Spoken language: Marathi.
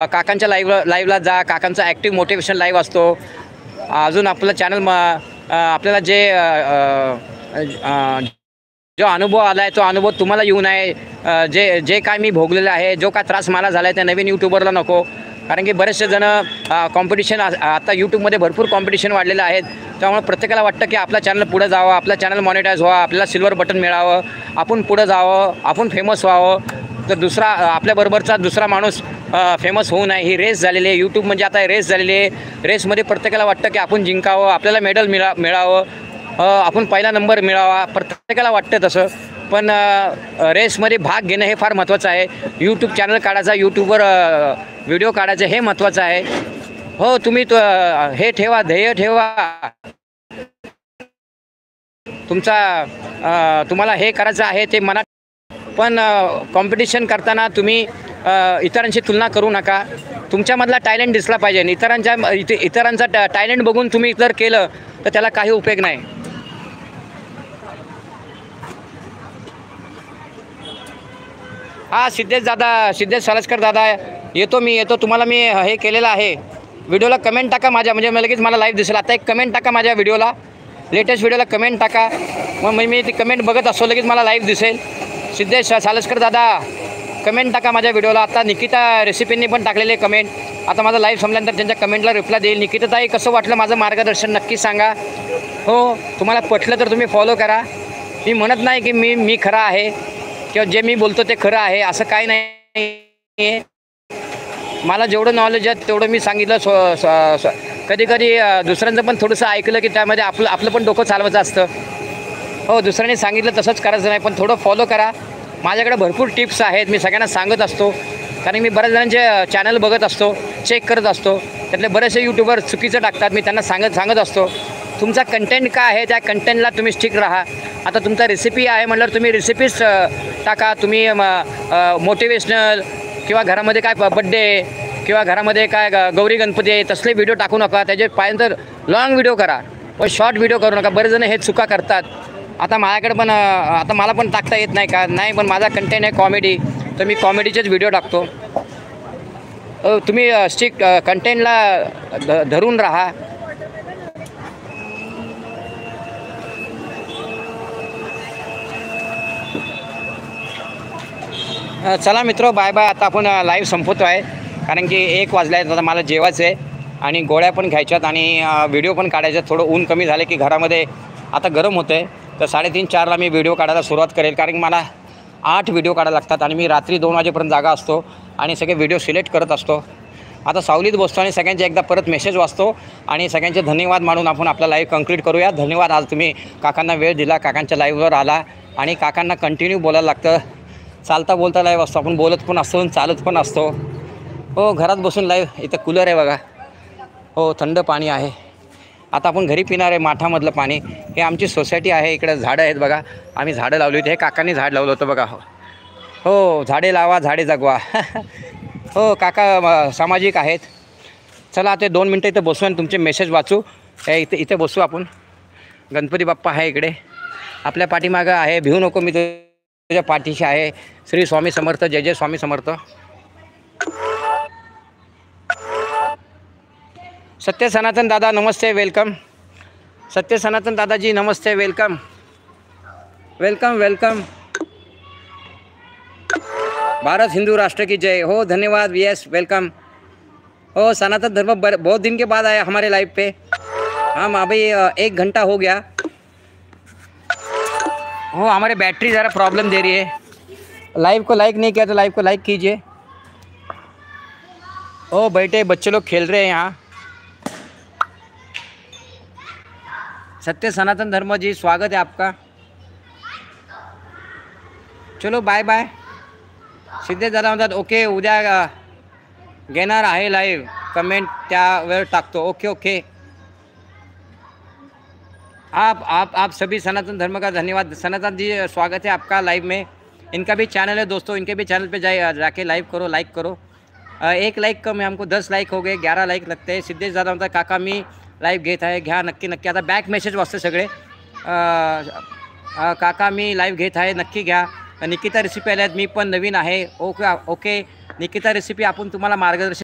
काकांच्या लाईव्हला जा. काकांचा ॲक्टिव्ह मोटिवेशन लाईव्ह असतो. अजून आपलं चॅनल आपल्याला जो अनुभव आला आहे तो अनुभव तुम्हाला येऊ नये. जे काय मी भोगलेलं आहे, जो काय त्रास मला झाला आहे त्या नवीन यूट्यूबरला नको. कारण की बरेचसे जण कॉम्पिटिशन आता यूट्यूबमध्ये भरपूर कॉम्पिटिशन वाढलेलं आहे. त्यामुळे प्रत्येकाला वाटतं की आपला चॅनल पुढं जावं, आपला चॅनल मॉनिटाईज व्हावं, आपल्याला सिल्वर बटन मिळावं, आपण पुढं जावं, आपण फेमस व्हावं. तर आपल्याबरोबरचा दुसरा माणूस फेमस होऊ नये. ही रेस झालेली आहे. यूट्यूब म्हणजे आता रेस झालेली आहे. रेसमध्ये प्रत्येकाला वाटतं की आपण जिंकावं, आपल्याला मेडल मिळावं, आपण पहिला नंबर मिळावा. प्रत्येकाला वाटतं तसं. पण रेसमध्ये भाग घेणं हे फार महत्त्वाचं आहे. यूट्यूब चॅनल काढायचा, यूट्यूबवर व्हिडिओ काढायचं हे महत्त्वाचं आहे. हो, तुम्ही हे ठेवा, ध्येय ठेवा तुम्हाला हे करायचं आहे ते मनात. पण कॉम्पिटिशन करताना तुम्ही इतरांशी तुलना करू नका. तुमच्यामधला टॅलेंट दिसला पाहिजे. इतरांचा टॅलेंट बघून तुम्ही जर केलं तर त्याला काही उपयोग नाही. हा, सिद्धेश सालस्कर दादा, येतो. तुम्हाला मी हे केलेलं आहे. व्हिडिओला कमेंट टाका माझ्या, म्हणजे लगेच मला लाईव्ह दिसेल. आता एक कमेंट टाका माझ्या व्हिडिओला, लेटेस्ट व्हिडिओला कमेंट टाका. मग मी ती कमेंट बघत असतो, लगेच मला लाईव्ह दिसेल. सिद्धेश सालस्कर दादा, कमेंट टाका माझ्या व्हिडिओला. आता निकिता रेसिपींनी पण टाकलेले कमेंट. आता माझा लाईव्ह संपल्यानंतर त्यांच्या कमेंटला रिप्लाय देईल. निकिताताई, कसं वाटलं माझं मार्गदर्शन नक्की सांगा. हो, तुम्हाला पटलं तर तुम्ही फॉलो करा. मी म्हणत नाही की मी खरा आहे किंवा जे मी बोलतो ते खरं आहे, असं काही नाही. मला जेवढं नॉलेज आहे तेवढं मी सांगितलं. कधी दुसऱ्यांचं पण थोडंसं ऐकलं की त्यामध्ये आपलं पण डोकं चालवायचं असतं. हो, दुसऱ्यांनी सांगितलं तसंच करायचं नाही, पण थोडं फॉलो करा. माझ्याकडे भरपूर टिप्स आहेत, मी सगळ्यांना सांगत असतो. कारण मी बऱ्याच जणांचे चॅनल बघत असतो, चेक करत असतो. त्यातले बरेचसे यूट्यूबर चुकीचं टाकतात, मी त्यांना सांगत असतो तुमचा कंटेंट काय आहे, त्या कंटेंटला तुम्ही स्टिक राहा. आता तुमचा रेसिपी आहे म्हटल्यावर तुम्ही रेसिपीज टाका. तुम्ही मोटिवेशनल किंवा घरामध्ये काय बड्डे किंवा घरामध्ये काय गौरी गणपती आहे तसले व्हिडिओ टाकू नका. त्याचे पाहिजे तर लॉंग व्हिडिओ करा, पण शॉर्ट व्हिडिओ करू नका. बरेच जण हे चुका करतात. आता माझ्याकडे पण आता मला पण टाकता येत नाही का नाही, पण माझा कंटेंट आहे कॉमेडी, तर मी कॉमेडीचेच व्हिडिओ टाकतो. तुम्ही स्टिक कंटेंटला धरून राहा. चला मित्र, बाय बाय. आता आपण लाईव्ह संपवतो आहे, कारण की 1 वाजले आहेत. आता मला जेवायचं आहे आणि गोळ्या पण घ्यायच्यात आणि व्हिडिओ पण काढायच्यात. थोडं ऊन कमी झालं की घरामध्ये आता गरम होतं आहे, तर 3:30-4ला मी व्हिडिओ काढायला सुरुवात करेल. कारण की मला 8 व्हिडिओ काढायला लागतात आणि मी रात्री 2 वाजेपर्यंत जागा असतो आणि सगळे व्हिडिओ सिलेक्ट करत असतो. आता सावलीत बसतो आणि सगळ्यांचे एकदा परत मेसेज वाचतो आणि सगळ्यांचे धन्यवाद मानून आपण आपला लाईव्ह कंप्लीट करूया. धन्यवाद, आज तुम्ही काकांना वेळ दिला, काकांच्या लाईव्हवर आला. आणि काकांना कंटिन्यू बोलायला लागतं. चालता बोलता लाईव्ह असतो, आपण बोलत पण असतो आणि चालत पण असतो. हो, घरात बसून लाईव्ह. इथं कूलर आहे बघा. हो, थंड पाणी आहे. आता आपण घरी पिणार आहे माठामधलं पाणी. हे आमची सोसायटी आहे, इकडे झाडं आहेत बघा. आम्ही झाडं लावली होती. हे काकांनी झाड लावलं होतं बघा. हो, झाडे लावा, झाडे जगवा. हो, काका सामाजिक आहेत. चला आता 2 मिनटं इथं बसू आणि तुमचे मेसेज वाचू. इथे बसू आपण. गणपती बाप्पा आहे इकडे आपल्या पाठीमागं आहे. भिवू नको, मी तुझ्या पाठीशी आहे. श्री स्वामी समर्थ. जय जय स्वामी समर्थ. सत्य सनातन दादा नमस्ते, वेलकम. सत्य सनातन दादाजी नमस्ते, वेलकम. भारत हिंदू राष्ट्र की जय. हो, धन्यवाद. Yes, welcome. हो, सनातन धर्म बहुत दिन के बाद आया हमारे लाइव पे. हम अभी 1 घंटा हो गया. हो, हमारे बैटरी ज़रा प्रॉब्लम दे रही है. लाइव को लाइक नहीं किया तो लाइव को लाइक कीजिए. ओ, बैठे बच्चे लोग खेल रहे हैं यहाँ. सत्य सनातन धर्म जी, स्वागत है आपका. चलो बाय बाय. सिद्धेश दादा म्हणतात ओके, उद्या घेणार आहे लाईव्ह. कमेंट त्या वेळ टाकतो. ओके. आप सभी सनातन धर्म का धन्यवाद. सनातन जी, स्वागत है आपका लाइव में. इनका भी चैनल है दोस्तों, इनके भी चैनल पे जाके लाइव करो, लाइक करो. 1 लाईक कम है, हमको 10 लाईक हो गए, 11 लाईक लगते हैं. सिद्धेश दादा म्हणतात काका मी लाईव्ह घेत आहे, घ्या नक्की. आता बॅक मेसेज वाचते सगळे. काका मी लाईव्ह घेत आहे, नक्की घ्या. निकिता रेसिपी आल्यात, मी पण नवीन आहे. ओके. निकिता रेसिपी, आपण तुम्हाला मार्गदर्शन